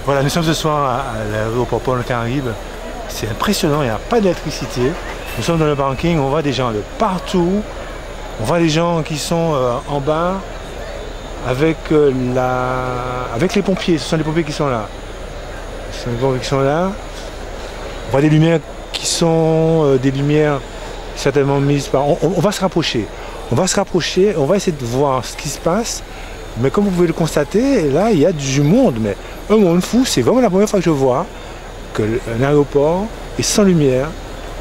Voilà, nous sommes ce soir à l'aéroport Paul-Caraïbe. C'est impressionnant, il n'y a pas d'électricité. Nous sommes dans le parking, on voit des gens de partout. On voit des gens qui sont en bas avec les pompiers. Ce sont les pompiers qui sont là. Ce sont les pompiers qui sont là. On voit des lumières qui sont des lumières certainement mises par... On va se rapprocher. On va se rapprocher, on va essayer de voir ce qui se passe. Mais comme vous pouvez le constater, là, il y a du monde. Mais un monde fou, c'est vraiment la première fois que je vois qu'un aéroport est sans lumière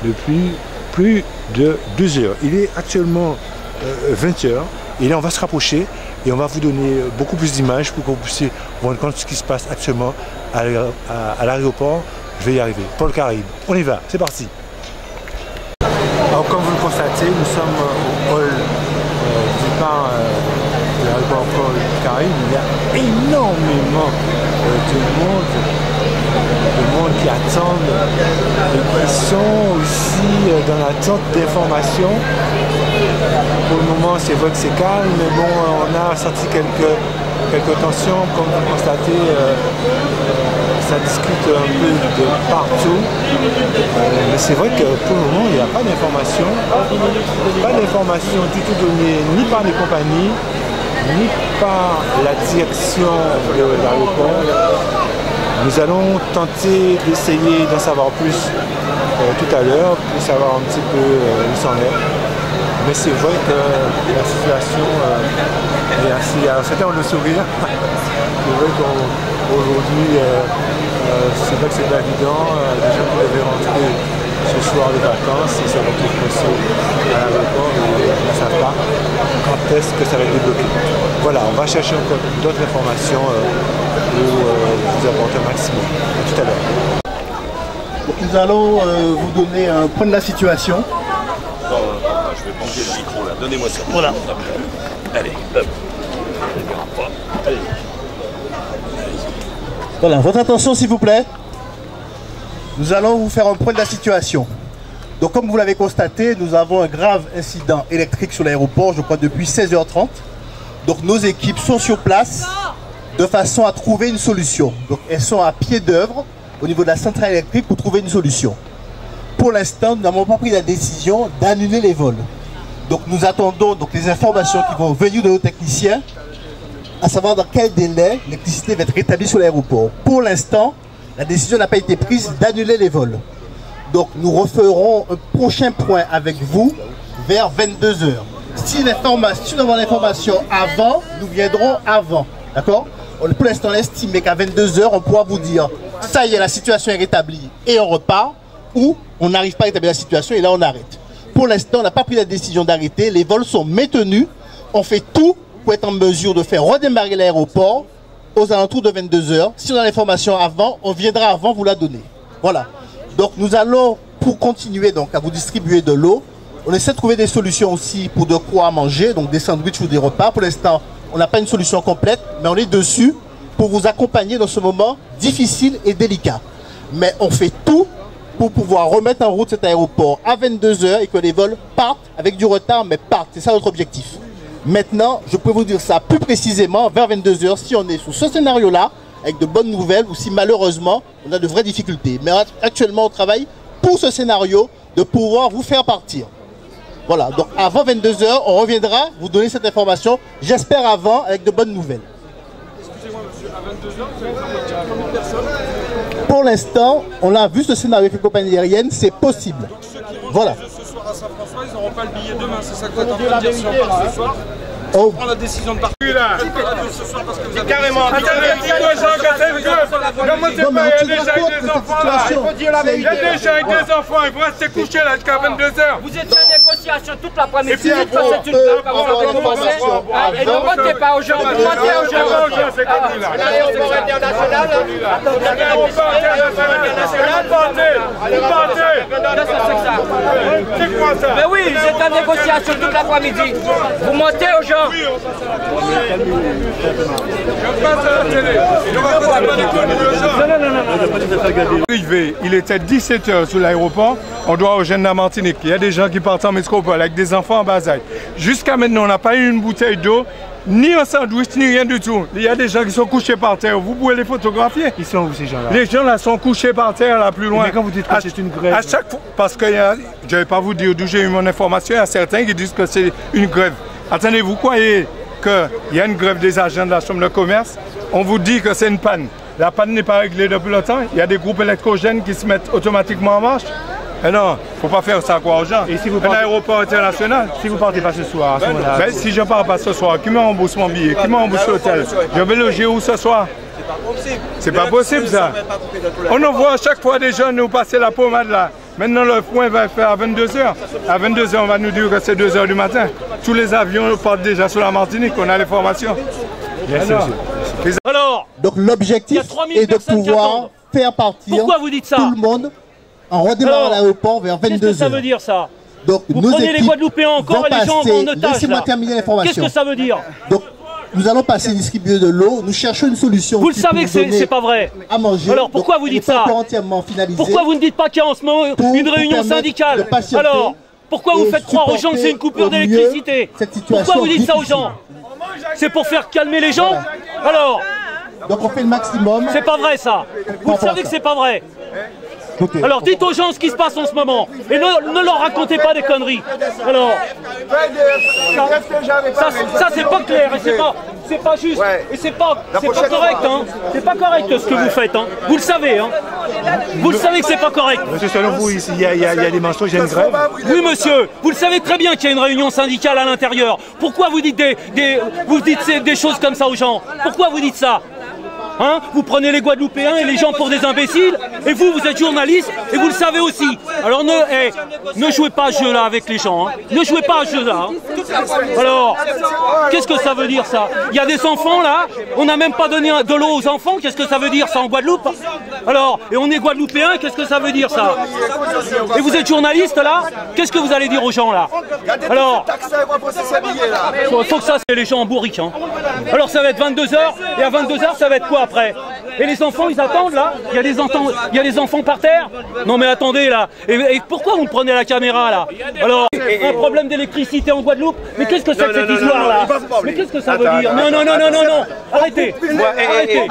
depuis plus de 2 heures. Il est actuellement 20 heures. Et là, on va se rapprocher et on va vous donner beaucoup plus d'images pour que vous puissiez vous rendre compte de ce qui se passe actuellement à l'aéroport. Je vais y arriver. Paul-Caraïbe. On y va, c'est parti. Alors, comme vous le constatez, nous sommes au hall du départ de l'aéroport Paul-Caraïbe. Il y a énormément de monde qui attendent et qui sont aussi dans l'attente d'informations. Pour le moment, c'est vrai que c'est calme, mais bon, on a senti quelques tensions, comme vous le constatez. Ça discute un peu de partout, mais c'est vrai que pour le moment il n'y a pas d'informations du tout données ni par les compagnies, ni par la direction de l'aéroport. Nous allons tenter d'essayer d'en savoir plus tout à l'heure pour savoir un petit peu où c'en est. Mais c'est vrai que la situation est assez... Alors certains ont le sourire. C'est vrai qu'aujourd'hui, c'est vrai que c'est pas évident. Les gens qui devaient rentrer ce soir de vacances, ils se retrouvent pressés à l'aéroport et ne savent pas quand est-ce que ça va être débloqué. Voilà, on va chercher encore d'autres informations pour vous apporter un maximum. À tout à l'heure. Nous allons vous donner un point de la situation. Je vais prendre le micro là, donnez-moi ça. Voilà. Allez, hop. Allez. Voilà, votre attention s'il vous plaît. Nous allons vous faire un point de la situation. Donc comme vous l'avez constaté, nous avons un grave incident électrique sur l'aéroport, je crois depuis 16h30. Donc nos équipes sont sur place de façon à trouver une solution. Donc elles sont à pied d'œuvre au niveau de la centrale électrique pour trouver une solution. Pour l'instant, nous n'avons pas pris la décision d'annuler les vols. Donc nous attendons donc les informations qui vont venir de nos techniciens, à savoir dans quel délai l'électricité va être rétablie sur l'aéroport. Pour l'instant, la décision n'a pas été prise d'annuler les vols. Donc nous referons un prochain point avec vous vers 22 h. Si nous avons l'information avant, nous viendrons avant. D'accord? Pour l'instant, on estime qu'à 22 h, on pourra vous dire ça y est, la situation est rétablie et on repart, ou on n'arrive pas à rétablir la situation et là on arrête. Pour l'instant, on n'a pas pris la décision d'arrêter. Les vols sont maintenus. On fait tout pour être en mesure de faire redémarrer l'aéroport aux alentours de 22 h. Si on a l'information avant, on viendra avant vous la donner. Voilà. Donc nous allons, pour continuer donc, à vous distribuer de l'eau, on essaie de trouver des solutions aussi pour de quoi manger, donc des sandwichs ou des repas. Pour l'instant, on n'a pas une solution complète, mais on est dessus pour vous accompagner dans ce moment difficile et délicat. Mais on fait tout pour pouvoir remettre en route cet aéroport à 22 h et que les vols partent avec du retard, mais partent. C'est ça notre objectif. Maintenant, je peux vous dire ça plus précisément vers 22 h si on est sous ce scénario-là, avec de bonnes nouvelles, ou si malheureusement, on a de vraies difficultés. Mais actuellement, on travaille pour ce scénario de pouvoir vous faire partir. Voilà, donc avant 22 h, on reviendra vous donner cette information, j'espère avant, avec de bonnes nouvelles. Excusez-moi monsieur, à 22 h, vous allez faire partir combien de personnes? Pour l'instant, on a vu ce scénario avec les compagnies aériennes, c'est possible. Donc ceux qui voilà. Ce soir à Saint-François, ils n'auront pas le billet demain, c'est ça que vous êtes en train de dire si on part ce soir? On prend la décision de partir. C'est carrément. Dis-moi, Jean, que c'est que. Ne montez pas, il y a des gens avec des enfants là. Il faut dire la vérité. Il y a des gens avec des enfants, ils vont rester couchés là jusqu'à 22 h. Vous étiez en négociation toute l'après-midi. C'est une blague. Et ne montez pas aux gens. Vous mentez aux gens. L'aéroport international. L'aéroport international. Vous mentez. C'est quoi ça? Mais oui, ils étaient en négociation toute l'après-midi. Vous mentez aux gens. Il était 17 h sur l'aéroport, on doit rejoindre la Martinique. Il y a des gens qui partent en métropole avec des enfants en bas âge. Jusqu'à maintenant, on n'a pas eu une bouteille d'eau ni un sandwich, ni rien du tout. Il y a des gens qui sont couchés par terre. Vous pouvez les photographier. Ils sont où ces gens-là? Les gens là sont couchés par terre, là plus loin. Mais quand vous dites que c'est une grève... À chaque fois, parce que je ne vais pas vous dire d'où j'ai eu mon information, il y a certains qui disent que c'est une grève. Attendez, vous croyez qu'il y a une grève des agents de la Chambre de commerce? On vous dit que c'est une panne. La panne n'est pas réglée depuis longtemps. Il y a des groupes électrogènes qui se mettent automatiquement en marche. Mais non, il ne faut pas faire ça quoi aux gens. Et si vous partez... Un aéroport international. Si vous ne partez pas ce soir, à ce moment-là... Ben, si je ne pars pas ce soir, qui me rembourse mon billet? Qui me rembourse l'hôtel? Je vais loger où ce soir? C'est pas possible ça. On en voit à chaque fois des gens nous passer la pommade là. Maintenant le point va faire à 22h. À 22h on va nous dire que c'est 2h du matin. Tous les avions partent déjà sur la Martinique, on a les formations. Alors, donc l'objectif est de pouvoir faire partir pourquoi vous dites ça? Tout le monde en redémarrant à l'aéroport vers 22h. Qu'est-ce que ça veut dire ça? Donc, vous prenez les Guadeloupéens encore et les gens en otage. Laissez-moi terminer l'information. Qu'est-ce que ça veut dire? Donc, nous allons passer distribuer de l'eau. Nous cherchons une solution. Vous le savez que c'est pas vrai. À manger. Alors pourquoi vous dites ça? Pourquoi vous ne dites pas qu'il y a en ce moment une réunion syndicale? Alors pourquoi vous faites croire aux gens que c'est une coupure d'électricité? Pourquoi vous dites ça aux gens? C'est pour faire calmer les gens? Alors donc on fait le maximum. C'est pas vrai ça. Vous le savez que c'est pas vrai. Alors dites aux gens ce qui se passe en ce moment et ne leur racontez pas des conneries. Alors ça c'est pas clair et c'est pas juste et c'est pas correct hein. C'est pas correct ce que vous faites hein. Vous le savez hein. Vous le savez que c'est pas correct. Monsieur, selon vous, il y a des mensonges, il y a une grève? Oui monsieur, vous le savez très bien qu'il y a une réunion syndicale à l'intérieur. Pourquoi vous dites des choses comme ça aux gens? Pourquoi vous dites ça? Hein, vous prenez les Guadeloupéens et les gens pour des imbéciles, et vous êtes journaliste, et vous le savez aussi. Alors ne jouez pas à ce jeu-là avec les gens, hein. Ne jouez pas à ce jeu-là. Hein. Alors, qu'est-ce que ça veut dire ça? Il y a des enfants là, on n'a même pas donné de l'eau aux enfants, qu'est-ce que ça veut dire ça en Guadeloupe? Alors, et on est Guadeloupéens, qu'est-ce que ça veut dire ça? Et vous êtes journaliste là, qu'est-ce que vous allez dire aux gens là? Alors, faut que ça c'est les gens en bourrique. Hein. Alors ça va être 22h, et à 22h ça va être quoi après? Et les enfants ils attendent là? Il y a des enfants par terre? Non mais attendez là, et pourquoi vous me prenez la caméra là? Alors, un problème d'électricité en Guadeloupe? Mais qu'est-ce que c'est que cette histoire là? Mais qu'est-ce que ça veut dire? Non, arrêtez. Arrêtez.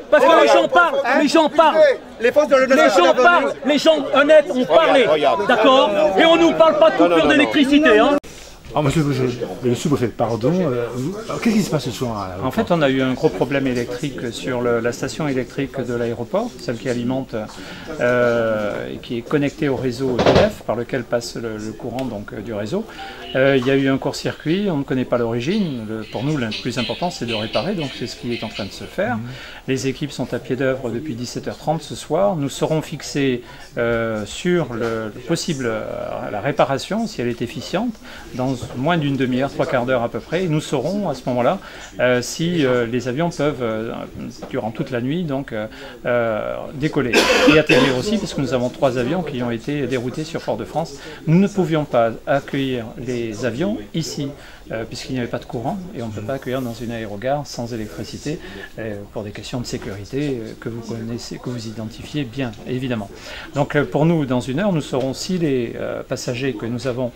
Parce que les gens parlent. Les gens honnêtes ont parlé, d'accord? Et on nous parle pas de coupure d'électricité, hein? Ah, monsieur le sous-préfet, pardon, qu'est-ce qui se passe ce soir? En fait, on a eu un gros problème électrique sur la station électrique de l'aéroport, celle qui alimente et qui est connectée au réseau EDF, par lequel passe le courant donc, du réseau. Il y a eu un court-circuit, on ne connaît pas l'origine. Pour nous, le plus important, c'est de réparer, donc c'est ce qui est en train de se faire. Les équipes sont à pied d'œuvre depuis 17h30 ce soir. Nous serons fixés sur la réparation, si elle est efficiente, dans moins d'une demi-heure, 3/4 d'heure à peu près, et nous saurons à ce moment-là si les avions peuvent, durant toute la nuit, donc décoller et atterrir aussi, parce que nous avons 3 avions qui ont été déroutés sur Fort-de-France. Nous ne pouvions pas accueillir les avions ici, puisqu'il n'y avait pas de courant, et on ne peut pas accueillir dans une aérogare sans électricité, pour des questions de sécurité que vous connaissez, que vous identifiez bien, évidemment. Donc pour nous, dans une heure, nous saurons si les passagers que nous avons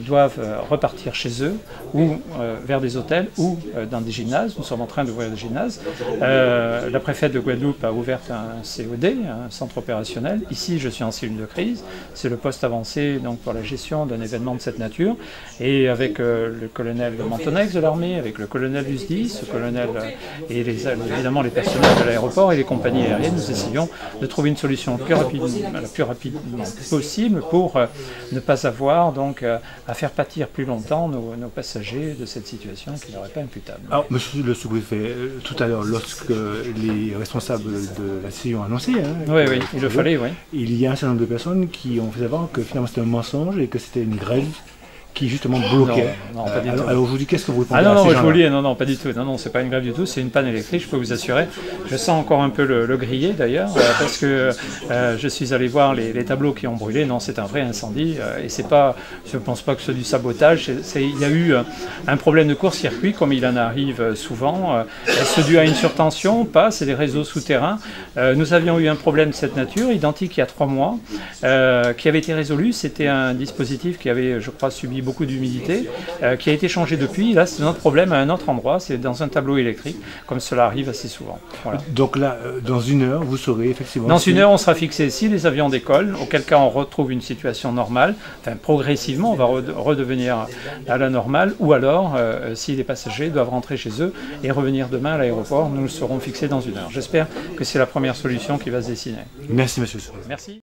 doivent repartir chez eux, ou vers des hôtels, ou dans des gymnases. Nous sommes en train d'ouvrir des gymnases. La préfète de Guadeloupe a ouvert un COD, un centre opérationnel. Ici, je suis en cellule de crise. C'est le poste avancé donc, pour la gestion d'un événement de cette nature. Et avec le colonel Montonex de l'armée, avec le colonel du SDIS, le colonel et évidemment les personnels de l'aéroport et les compagnies aériennes, nous essayons de trouver une solution la plus rapidement possible pour ne pas avoir donc à faire pâtir plus longtemps nos passagers de cette situation qui n'aurait pas imputable. Alors, monsieur le sous-préfet, tout à l'heure, lorsque les responsables de la CIO ont annoncé, oui, il le fallait, oui. Il y a un certain nombre de personnes qui ont fait savoir que finalement c'était un mensonge et que c'était une grève qui justement bloquait. Non, pas du tout. Alors je vous dis, qu'est-ce que vous répondez? Ah non, je vous lis, non, pas du tout. Non, c'est pas une grève du tout, c'est une panne électrique, je peux vous assurer. Je sens encore un peu le griller d'ailleurs, parce que je suis allé voir les tableaux qui ont brûlé. Non, c'est un vrai incendie, et c'est pas, je pense pas que ce soit du sabotage. Il y a eu un problème de court-circuit, comme il en arrive souvent. Est-ce dû à une surtension? Pas, c'est des réseaux souterrains. Nous avions eu un problème de cette nature, identique il y a 3 mois, qui avait été résolu. C'était un dispositif qui avait, je crois, subi beaucoup d'humidité, qui a été changé depuis. Là, c'est notre problème à un autre endroit, c'est dans un tableau électrique, comme cela arrive assez souvent. Voilà. Donc là, dans 1 heure, vous saurez effectivement... Dans 1 heure, on sera fixé si les avions décollent, auquel cas on retrouve une situation normale, enfin progressivement on va redevenir à la normale, ou alors si les passagers doivent rentrer chez eux et revenir demain à l'aéroport, nous le serons fixés dans 1 heure. J'espère que c'est la première solution qui va se dessiner. Merci monsieur. Merci.